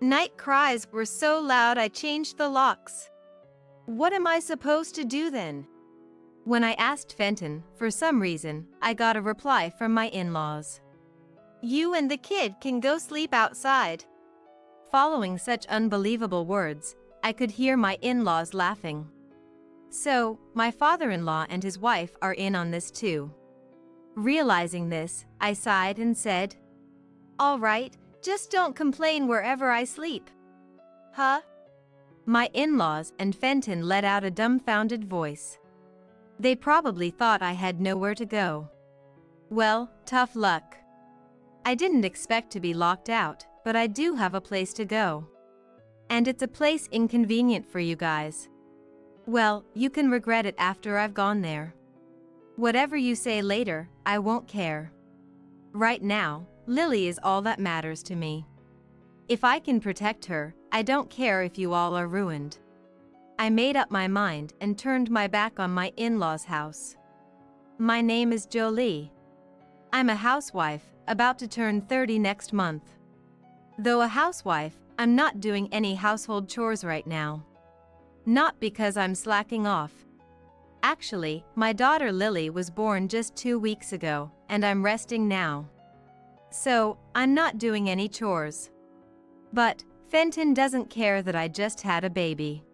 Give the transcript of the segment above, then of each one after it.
Night cries were so loud I changed the locks. What am I supposed to do then? When I asked Fenton, for some reason, I got a reply from my in-laws. You and the kid can go sleep outside. Following such unbelievable words, I could hear my in-laws laughing. So, my father-in-law and his wife are in on this too. Realizing this, I sighed and said, "All right, just don't complain wherever I sleep." Huh? My in-laws and Fenton let out a dumbfounded voice. They probably thought I had nowhere to go. Well, tough luck. I didn't expect to be locked out, but I do have a place to go. And it's a place inconvenient for you guys. Well, you can regret it after I've gone there. Whatever you say later, I won't care. Right now, Lily is all that matters to me. If I can protect her, I don't care if you all are ruined. I made up my mind and turned my back on my in-laws' house. My name is Jolie. I'm a housewife, about to turn 30 next month. Though a housewife, I'm not doing any household chores right now. Not because I'm slacking off. Actually, my daughter Lily was born just 2 weeks ago, and I'm resting now. So, I'm not doing any chores. But, Fenton doesn't care that I just had a baby.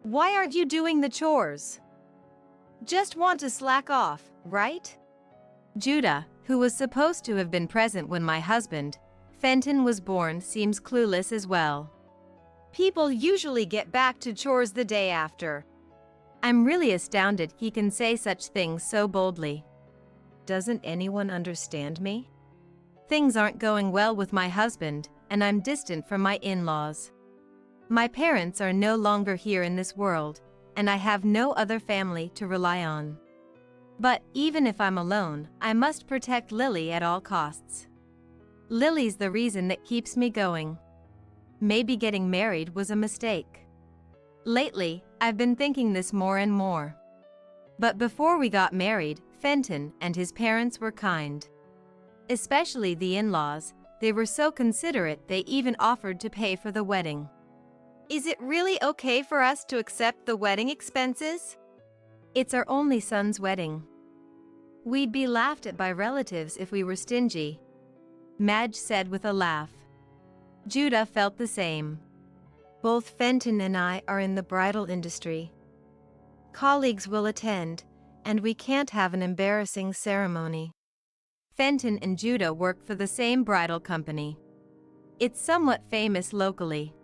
Why aren't you doing the chores? Just want to slack off, right? Judah, who was supposed to have been present when my husband, Fenton, was born, seems clueless as well. People usually get back to chores the day after. I'm really astounded he can say such things so boldly. Doesn't anyone understand me? Things aren't going well with my husband, and I'm distant from my in-laws. My parents are no longer here in this world, and I have no other family to rely on. But even if I'm alone, I must protect Lily at all costs. Lily's the reason that keeps me going. Maybe getting married was a mistake. Lately, I've been thinking this more and more. But before we got married, Fenton and his parents were kind. Especially the in-laws, they were so considerate they even offered to pay for the wedding. Is it really okay for us to accept the wedding expenses? It's our only son's wedding. We'd be laughed at by relatives if we were stingy, Madge said with a laugh. Judah felt the same. Both Fenton and I are in the bridal industry. Colleagues will attend, and we can't have an embarrassing ceremony. Fenton and Judah work for the same bridal company. It's somewhat famous locally,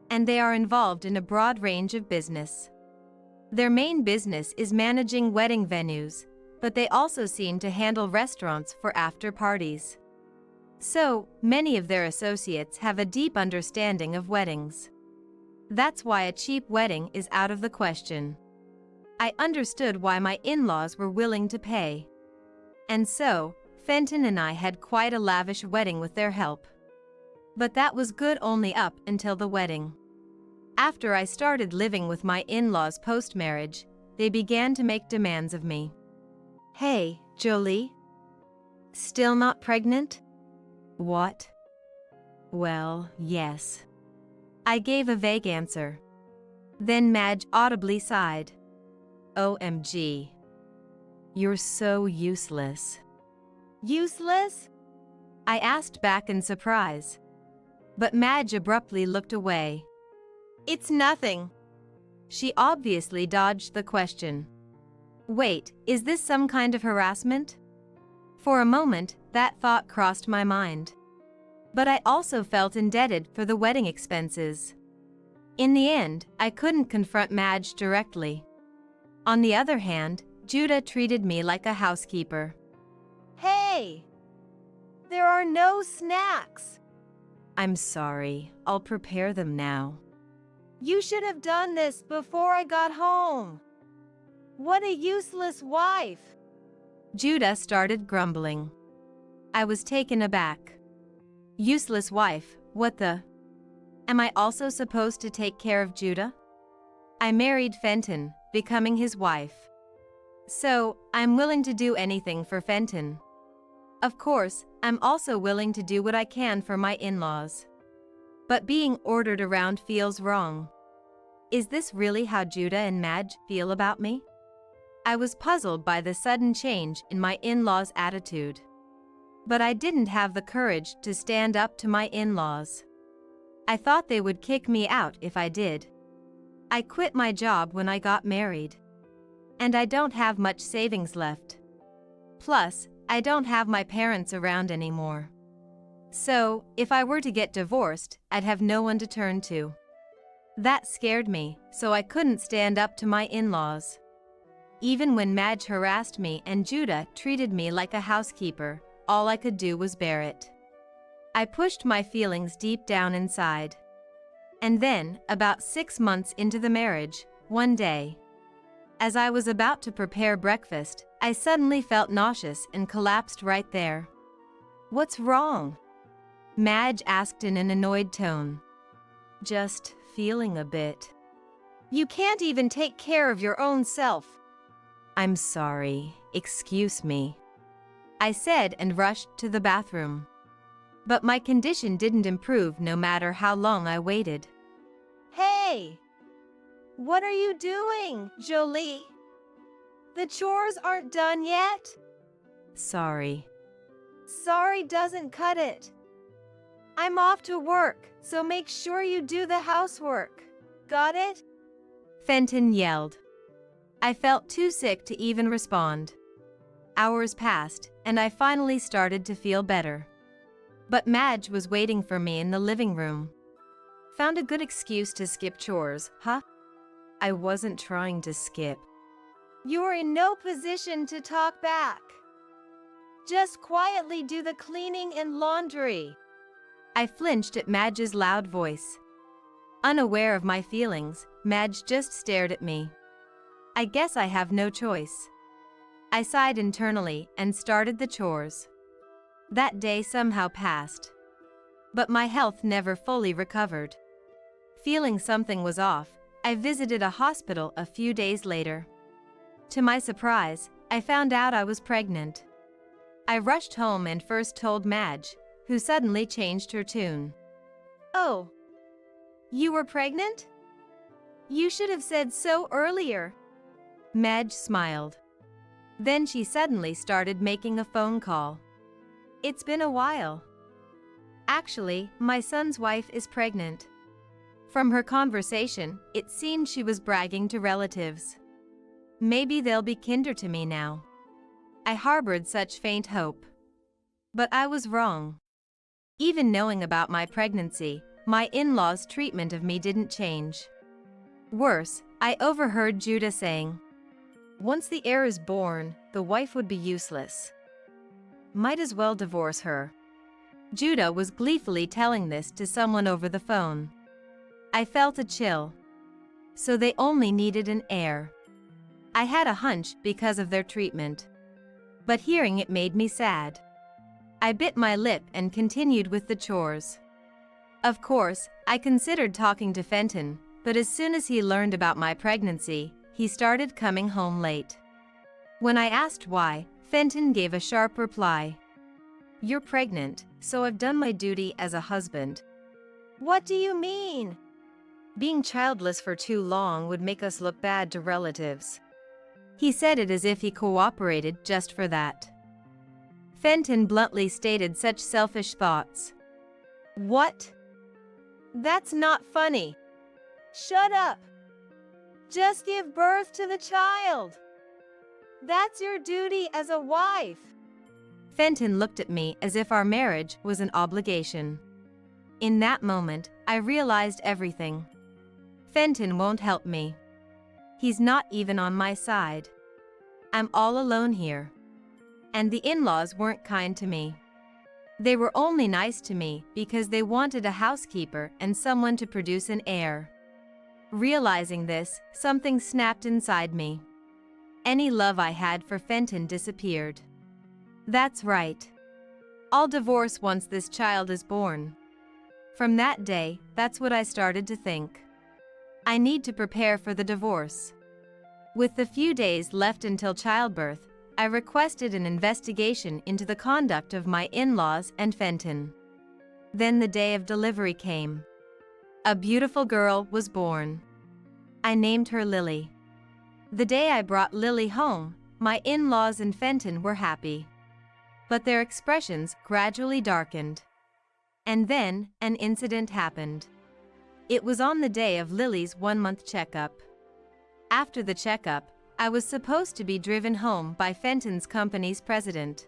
and they are involved in a broad range of business. Their main business is managing wedding venues, but they also seem to handle restaurants for after parties. So, many of their associates have a deep understanding of weddings. That's why a cheap wedding is out of the question. I understood why my in-laws were willing to pay. And so, Fenton and I had quite a lavish wedding with their help. But that was good only up until the wedding. After I started living with my in-laws post-marriage, they began to make demands of me. Hey, Jolie? Still not pregnant? What? Well, yes. I gave a vague answer. Then Madge audibly sighed. OMG. You're so useless. Useless? I asked back in surprise. But Madge abruptly looked away. It's nothing. She obviously dodged the question. Wait, is this some kind of harassment? For a moment, that thought crossed my mind. But I also felt indebted for the wedding expenses. In the end, I couldn't confront Madge directly. On the other hand, Judah treated me like a housekeeper. Hey! There are no snacks! I'm sorry, I'll prepare them now. You should have done this before I got home. What a useless wife! Judah started grumbling. I was taken aback. Useless wife, what the? Am I also supposed to take care of Judah? I married Fenton, becoming his wife. So, I'm willing to do anything for Fenton. Of course, I'm also willing to do what I can for my in-laws. but being ordered around feels wrong. Is this really how Judah and Madge feel about me? I was puzzled by the sudden change in my in-laws' attitude. But I didn't have the courage to stand up to my in-laws. I thought they would kick me out if I did. I quit my job when I got married. And I don't have much savings left. Plus, I don't have my parents around anymore. So, if I were to get divorced, I'd have no one to turn to. That scared me, so I couldn't stand up to my in-laws. Even when Madge harassed me and Judah treated me like a housekeeper, all I could do was bear it. I pushed my feelings deep down inside. And then, about 6 months into the marriage, one day, as I was about to prepare breakfast, I suddenly felt nauseous and collapsed right there. "What's wrong?" Madge asked in an annoyed tone. "Just feeling a bit." "You can't even take care of your own self." "I'm sorry, excuse me," I said and rushed to the bathroom. But my condition didn't improve no matter how long I waited. "Hey! What are you doing, Jolie? The chores aren't done yet?" "Sorry." "Sorry doesn't cut it. I'm off to work, so make sure you do the housework. Got it?" Fenton yelled. I felt too sick to even respond. Hours passed, and I finally started to feel better. But Madge was waiting for me in the living room. "Found a good excuse to skip chores, huh?" I wasn't trying to skip. "You're in no position to talk back. Just quietly do the cleaning and laundry." I flinched at Madge's loud voice. Unaware of my feelings, Madge just stared at me. I guess I have no choice. I sighed internally and started the chores. That day somehow passed. But my health never fully recovered. Feeling something was off, I visited a hospital a few days later. To my surprise, I found out I was pregnant. I rushed home and first told Madge, who suddenly changed her tune. "Oh, you were pregnant? You should have said so earlier." Madge smiled. Then she suddenly started making a phone call. "It's been a while. Actually, my son's wife is pregnant." From her conversation, it seemed she was bragging to relatives. Maybe they'll be kinder to me now. I harbored such faint hope. But I was wrong. Even knowing about my pregnancy, my in-laws' treatment of me didn't change. Worse, I overheard Judah saying, "Once the heir is born, the wife would be useless. Might as well divorce her." Judah was gleefully telling this to someone over the phone. I felt a chill. So they only needed an heir. I had a hunch because of their treatment. But hearing it made me sad. I bit my lip and continued with the chores. Of course, I considered talking to Fenton, but as soon as he learned about my pregnancy, he started coming home late. When I asked why, Fenton gave a sharp reply. "You're pregnant, so I've done my duty as a husband." "What do you mean?" "Being childless for too long would make us look bad to relatives." He said it as if he cooperated just for that. Fenton bluntly stated such selfish thoughts. "What? That's not funny. Shut up. Just give birth to the child. That's your duty as a wife." Fenton looked at me as if our marriage was an obligation. In that moment, I realized everything. Fenton won't help me. He's not even on my side. I'm all alone here. And the in-laws weren't kind to me. They were only nice to me because they wanted a housekeeper and someone to produce an heir. Realizing this, something snapped inside me. Any love I had for Fenton disappeared. That's right. I'll divorce once this child is born. From that day, that's what I started to think. I need to prepare for the divorce. With the few days left until childbirth, I requested an investigation into the conduct of my in-laws and Fenton. Then the day of delivery came. A beautiful girl was born. I named her Lily. The day I brought Lily home, my in-laws and Fenton were happy. But their expressions gradually darkened. And then, an incident happened. It was on the day of Lily's 1-month checkup. After the checkup, I was supposed to be driven home by Fenton's company's president.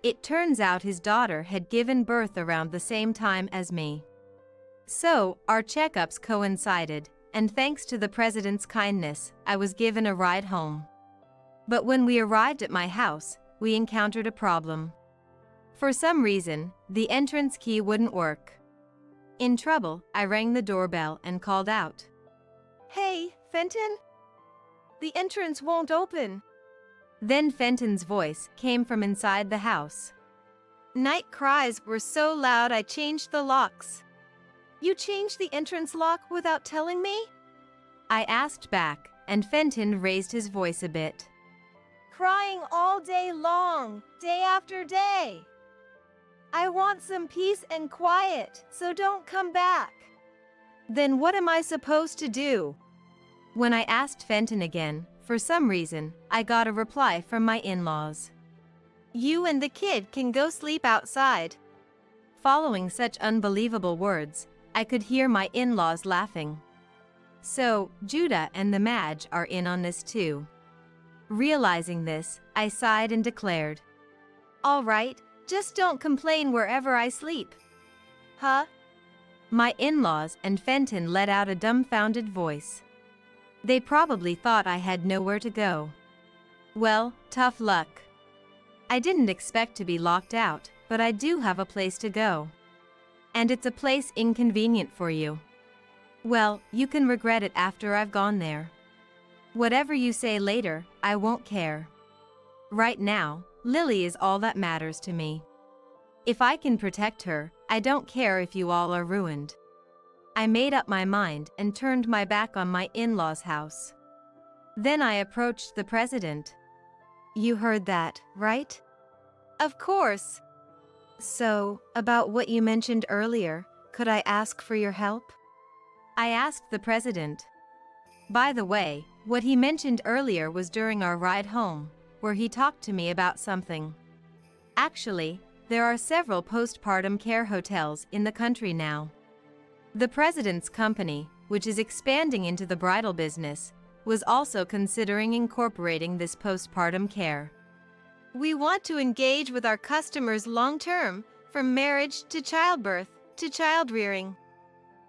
It turns out his daughter had given birth around the same time as me. So, our checkups coincided, and thanks to the president's kindness, I was given a ride home. But when we arrived at my house, we encountered a problem. For some reason, the entrance key wouldn't work. In trouble, I rang the doorbell and called out. Hey, Fenton? The entrance won't open. Then Fenton's voice came from inside the house. Night cries were so loud I changed the locks. You changed the entrance lock without telling me? I asked back, and Fenton raised his voice a bit. Crying all day long, day after day. I want some peace and quiet, so don't come back. Then what am I supposed to do? When I asked Fenton again, for some reason, I got a reply from my in-laws. You and the kid can go sleep outside. Following such unbelievable words, I could hear my in-laws laughing. So, Judah and the Madge are in on this too. Realizing this, I sighed and declared, All right, just don't complain wherever I sleep. Huh? My in-laws and Fenton let out a dumbfounded voice. They probably thought I had nowhere to go. Well, tough luck. I didn't expect to be locked out, but I do have a place to go. And it's a place inconvenient for you. Well, you can regret it after I've gone there. Whatever you say later, I won't care. Right now, Lily is all that matters to me. If I can protect her, I don't care if you all are ruined. I made up my mind and turned my back on my in-laws' house. Then I approached the president. You heard that, right? Of course. So, about what you mentioned earlier, could I ask for your help? I asked the president. By the way, what he mentioned earlier was during our ride home, where he talked to me about something. Actually, there are several postpartum care hotels in the country now. The president's company, which is expanding into the bridal business, was also considering incorporating this postpartum care. We want to engage with our customers long-term, from marriage to childbirth to child-rearing,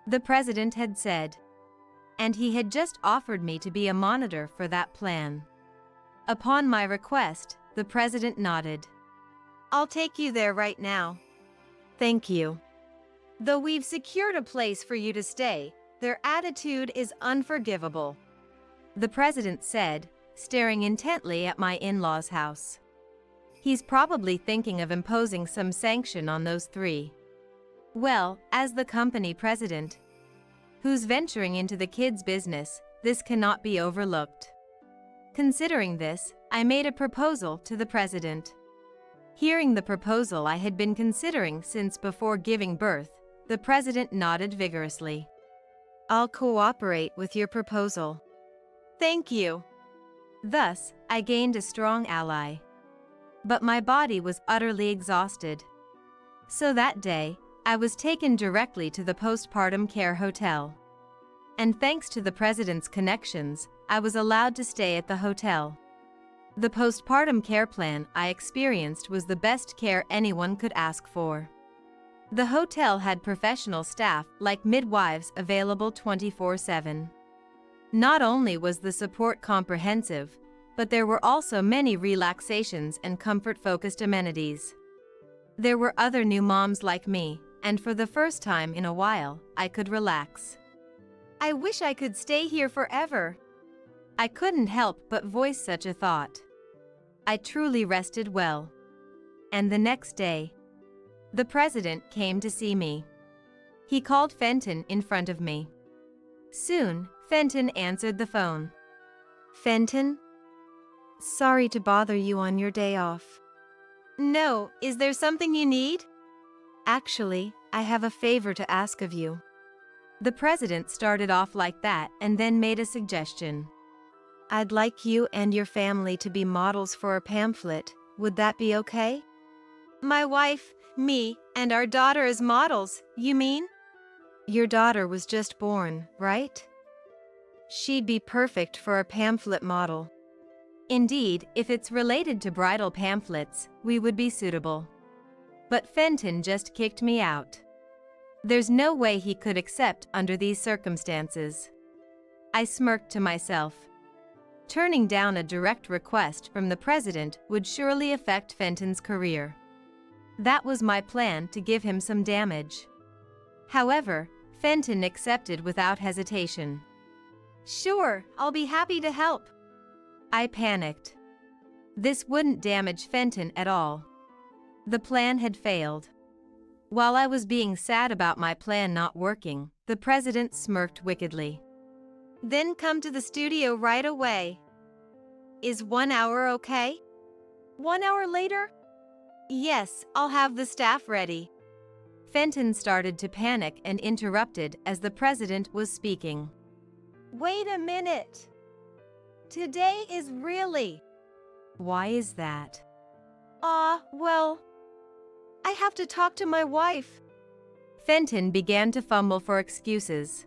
the president had said. And he had just offered me to be a monitor for that plan. Upon my request, the president nodded. I'll take you there right now. Thank you. Though we've secured a place for you to stay, their attitude is unforgivable, the president said, staring intently at my in-laws' house. He's probably thinking of imposing some sanction on those three. Well, as the company president, who's venturing into the kids' business, this cannot be overlooked. Considering this, I made a proposal to the president. Hearing the proposal I had been considering since before giving birth, the president nodded vigorously. I'll cooperate with your proposal. Thank you. Thus, I gained a strong ally. But my body was utterly exhausted. So that day, I was taken directly to the postpartum care hotel. And thanks to the president's connections, I was allowed to stay at the hotel. The postpartum care plan I experienced was the best care anyone could ask for. The hotel had professional staff like midwives available 24/7. Not only was the support comprehensive, but there were also many relaxations and comfort-focused amenities. There were other new moms like me, and for the first time in a while, I could relax. I wish I could stay here forever. I couldn't help but voice such a thought. I truly rested well. And the next day, the president came to see me. He called Fenton in front of me. Soon, Fenton answered the phone. Fenton? Sorry to bother you on your day off. No, is there something you need? Actually, I have a favor to ask of you. The president started off like that and then made a suggestion. I'd like you and your family to be models for a pamphlet. Would that be okay? My wife, me, and our daughter as models, you mean? Your daughter was just born, right? She'd be perfect for a pamphlet model. Indeed, if it's related to bridal pamphlets, we would be suitable. But Fenton just kicked me out. There's no way he could accept under these circumstances. I smirked to myself. Turning down a direct request from the president would surely affect Fenton's career. That was my plan to give him some damage. However, Fenton accepted without hesitation. Sure, I'll be happy to help. I panicked. This wouldn't damage Fenton at all. The plan had failed. While I was being sad about my plan not working, the president smirked wickedly. Then come to the studio right away. Is 1 hour okay? 1 hour later? Yes, I'll have the staff ready. Fenton started to panic and interrupted as the president was speaking. Wait a minute. Today is really. Why is that? Well, I have to talk to my wife. Fenton began to fumble for excuses.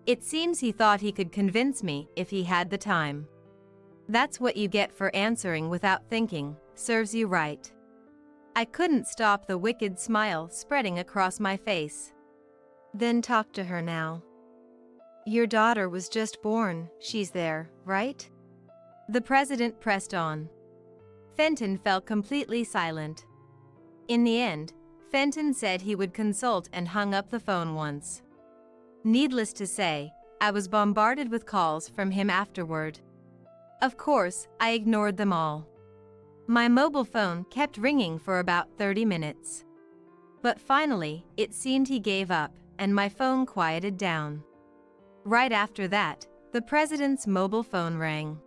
It seems he thought he could convince me if he had the time. That's what you get for answering without thinking, serves you right. I couldn't stop the wicked smile spreading across my face. Then talk to her now. Your daughter was just born, she's there, right? The president pressed on. Fenton fell completely silent. In the end, Fenton said he would consult and hung up the phone once. Needless to say, I was bombarded with calls from him afterward. Of course, I ignored them all. My mobile phone kept ringing for about 30 minutes. But finally, it seemed he gave up, and my phone quieted down. Right after that, the president's mobile phone rang.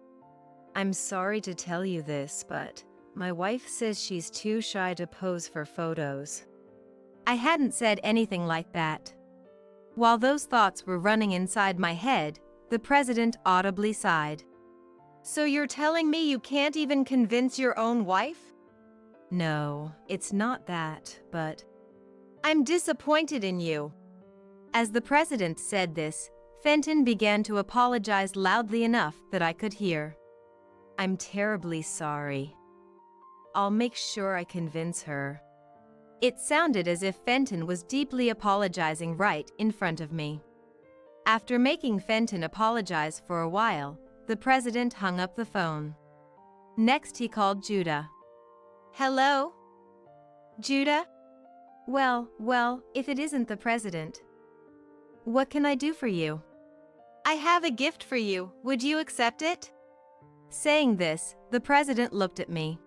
I'm sorry to tell you this, but my wife says she's too shy to pose for photos. I hadn't said anything like that. While those thoughts were running inside my head, the president audibly sighed. So you're telling me you can't even convince your own wife? No, it's not that, but I'm disappointed in you. As the president said this, Fenton began to apologize loudly enough that I could hear. I'm terribly sorry. I'll make sure I convince her. It sounded as if Fenton was deeply apologizing right in front of me. After making Fenton apologize for a while, the president hung up the phone. Next he called Judah. Hello? Judah? Well, if it isn't the president. What can I do for you? I have a gift for you. Would you accept it? Saying this, the president looked at me.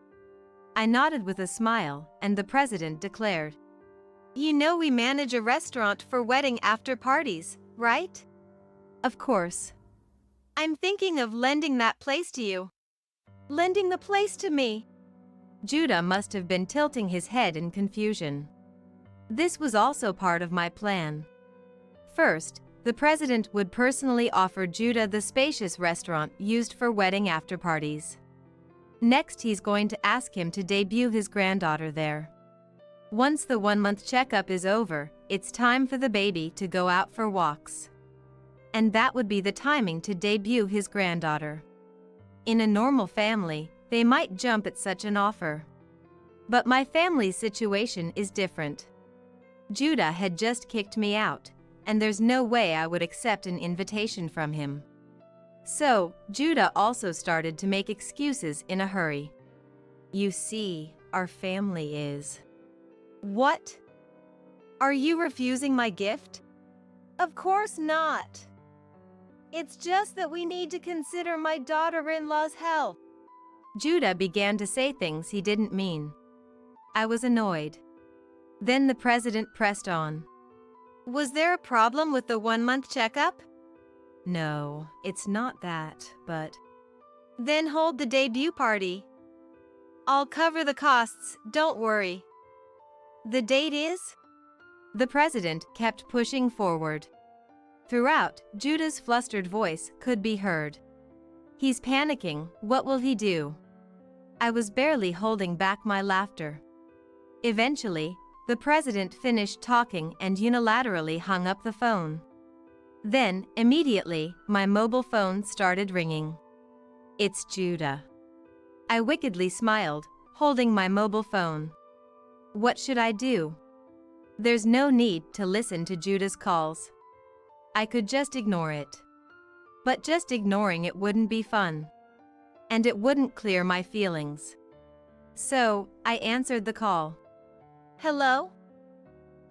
I nodded with a smile, and the president declared. You know we manage a restaurant for wedding after parties, right? Of course. I'm thinking of lending that place to you. Lending the place to me. Judah must have been tilting his head in confusion. This was also part of my plan. First, the president would personally offer Judah the spacious restaurant used for wedding after parties. Next, he's going to ask him to debut his granddaughter there. Once the 1-month checkup is over, it's time for the baby to go out for walks. And that would be the timing to debut his granddaughter. In a normal family, they might jump at such an offer. But my family's situation is different. Judah had just kicked me out, and there's no way I would accept an invitation from him. So, Judah also started to make excuses in a hurry. You see, our family is. What? Are you refusing my gift? Of course not. It's just that we need to consider my daughter-in-law's health. Judah began to say things he didn't mean. I was annoyed. Then the president pressed on. Was there a problem with the 1-month checkup? No, it's not that, but... Then hold the debut party. I'll cover the costs, don't worry. The date is? The president kept pushing forward. Throughout, Judah's flustered voice could be heard. He's panicking, what will he do? I was barely holding back my laughter. Eventually, the president finished talking and unilaterally hung up the phone. Then, immediately, my mobile phone started ringing. It's Judah. I wickedly smiled, holding my mobile phone. What should I do? There's no need to listen to Judah's calls. I could just ignore it. But just ignoring it wouldn't be fun. And it wouldn't clear my feelings. So, I answered the call. Hello?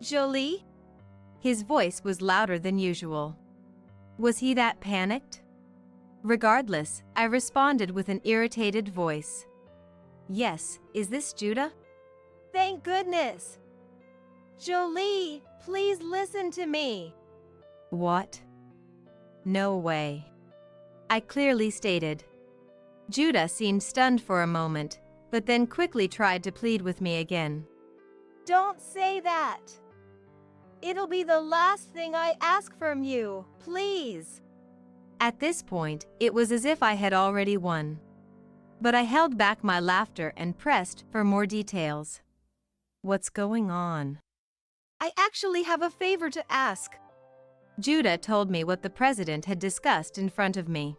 Jolie? His voice was louder than usual. Was he that panicked? Regardless, I responded with an irritated voice. Yes, is this Judah? Thank goodness. Jolie, please listen to me. What? No way. I clearly stated. Judah seemed stunned for a moment, but then quickly tried to plead with me again. Don't say that. It'll be the last thing I ask from you, please. At this point, it was as if I had already won. But I held back my laughter and pressed for more details. What's going on? I actually have a favor to ask. Judah told me what the president had discussed in front of me.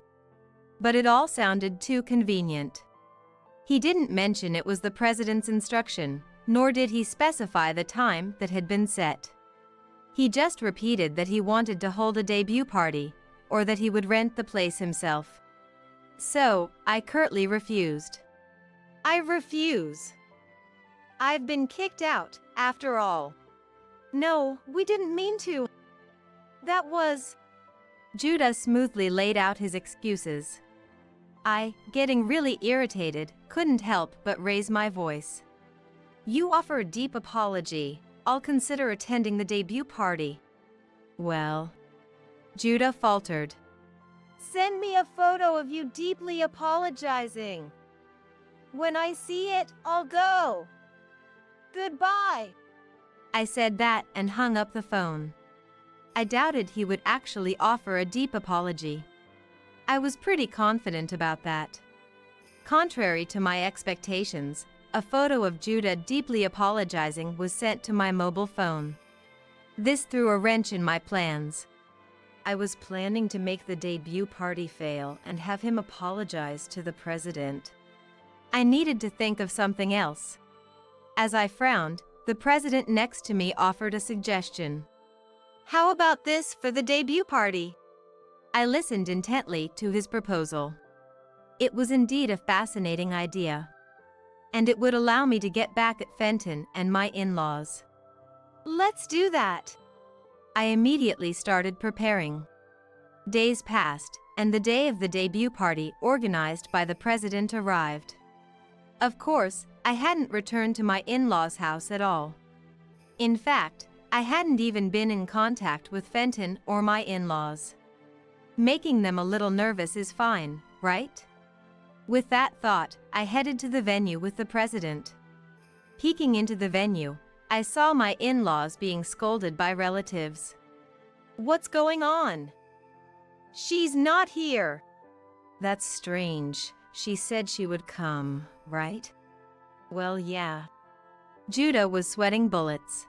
But it all sounded too convenient. He didn't mention it was the president's instruction, nor did he specify the time that had been set. He just repeated that he wanted to hold a debut party, or that he would rent the place himself. So, I curtly refused. I refuse. I've been kicked out, after all. No, we didn't mean to. That was... Judah smoothly laid out his excuses. I, getting really irritated, couldn't help but raise my voice. You offer a deep apology. I'll consider attending the debut party. Well... Judah faltered. Send me a photo of you deeply apologizing. When I see it, I'll go. Goodbye. I said that and hung up the phone. I doubted he would actually offer a deep apology. I was pretty confident about that. Contrary to my expectations, a photo of Judah deeply apologizing was sent to my mobile phone. This threw a wrench in my plans. I was planning to make the debut party fail and have him apologize to the president. I needed to think of something else. As I frowned, the president next to me offered a suggestion. How about this for the debut party? I listened intently to his proposal. It was indeed a fascinating idea. And it would allow me to get back at Fenton and my in-laws. Let's do that. I immediately started preparing. Days passed, and the day of the debut party organized by the president arrived. Of course, I hadn't returned to my in-laws' house at all. In fact, I hadn't even been in contact with Fenton or my in-laws. Making them a little nervous is fine, right? With that thought, I headed to the venue with the president. Peeking into the venue, I saw my in-laws being scolded by relatives. What's going on? She's not here. That's strange. She said she would come, right? Well, yeah. Judah was sweating bullets.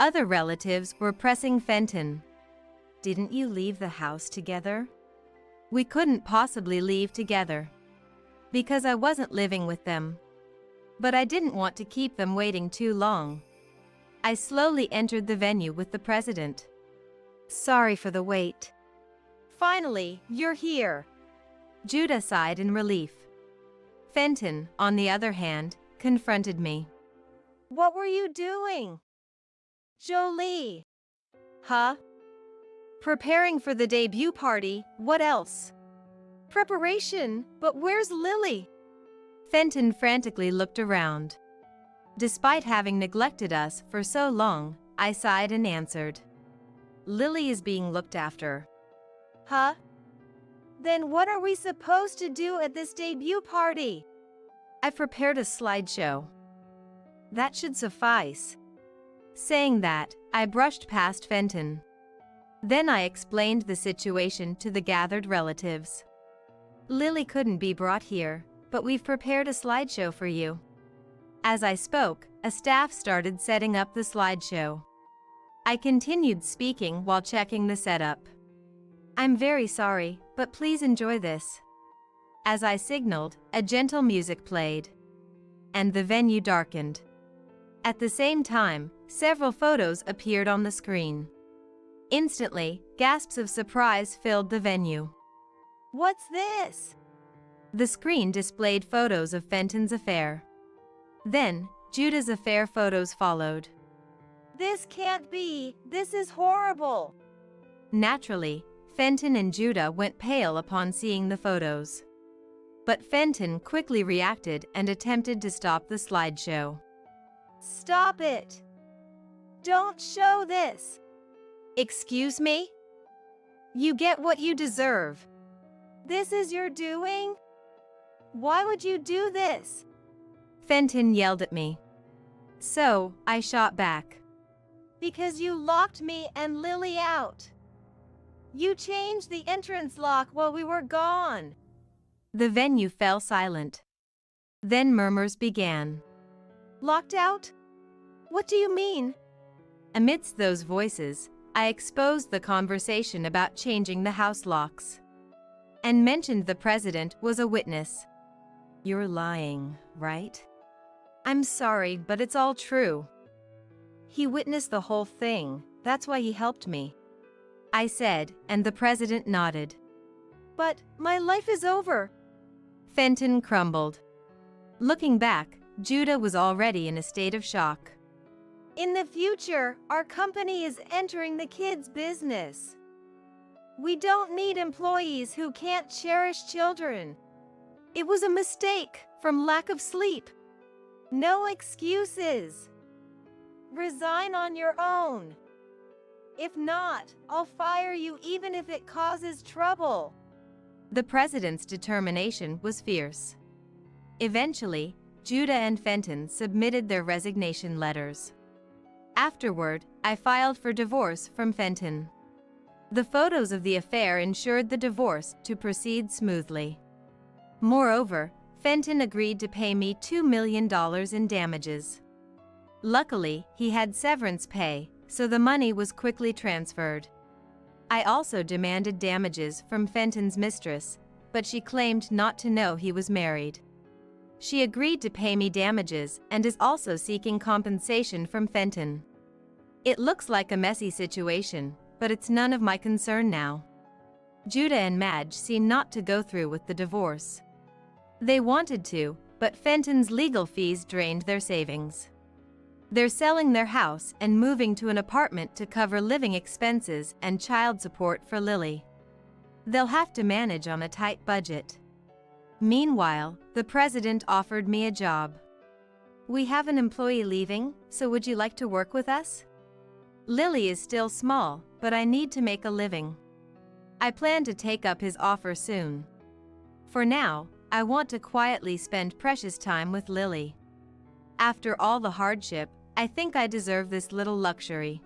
Other relatives were pressing Fenton. Didn't you leave the house together? We couldn't possibly leave together. Because I wasn't living with them. But I didn't want to keep them waiting too long. I slowly entered the venue with the president. Sorry for the wait. Finally, you're here. Judah sighed in relief. Fenton, on the other hand, confronted me. What were you doing? Jolie. Huh? Preparing for the debut party, what else? Preparation, but where's Lily? Fenton frantically looked around. Despite having neglected us for so long, I sighed and answered. Lily is being looked after. Huh? Then what are we supposed to do at this debut party? I've prepared a slideshow. That should suffice. Saying that, I brushed past Fenton. Then I explained the situation to the gathered relatives. Lily couldn't be brought here, but we've prepared a slideshow for you. As I spoke, a staff started setting up the slideshow. I continued speaking while checking the setup. I'm very sorry, but please enjoy this. As I signaled, a gentle music played. And the venue darkened. At the same time, several photos appeared on the screen. Instantly, gasps of surprise filled the venue. What's this? The screen displayed photos of Fenton's affair. Then, Judah's affair photos followed. This can't be. This is horrible. Naturally, Fenton and Judah went pale upon seeing the photos. But Fenton quickly reacted and attempted to stop the slideshow. Stop it. Don't show this. Excuse me? You get what you deserve. This is your doing? Why would you do this? Fenton yelled at me. So, I shot back. Because you locked me and Lily out. You changed the entrance lock while we were gone. The venue fell silent. Then murmurs began. Locked out? What do you mean? Amidst those voices, I exposed the conversation about changing the house locks. And mentioned the president was a witness. You're lying, right? I'm sorry, but it's all true. He witnessed the whole thing, that's why he helped me. I said, and the president nodded. But my life is over. Fenton crumbled. Looking back, Judah was already in a state of shock. In the future, our company is entering the kids' business. We don't need employees who can't cherish children. It was a mistake from lack of sleep. No excuses. Resign on your own. If not, I'll fire you even if it causes trouble. The president's determination was fierce. Eventually, Judah and Fenton submitted their resignation letters. Afterward, I filed for divorce from Fenton. The photos of the affair ensured the divorce to proceed smoothly. Moreover, Fenton agreed to pay me $2 million in damages. Luckily, he had severance pay, so the money was quickly transferred. I also demanded damages from Fenton's mistress, but she claimed not to know he was married. She agreed to pay me damages and is also seeking compensation from Fenton. It looks like a messy situation, but it's none of my concern now. Judah and Madge seem not to go through with the divorce. They wanted to, but Fenton's legal fees drained their savings. They're selling their house and moving to an apartment to cover living expenses and child support for Lily. They'll have to manage on a tight budget. Meanwhile, the president offered me a job. We have an employee leaving, so would you like to work with us? Lily is still small, but I need to make a living. I plan to take up his offer soon. For now, I want to quietly spend precious time with Lily. After all the hardship, I think I deserve this little luxury.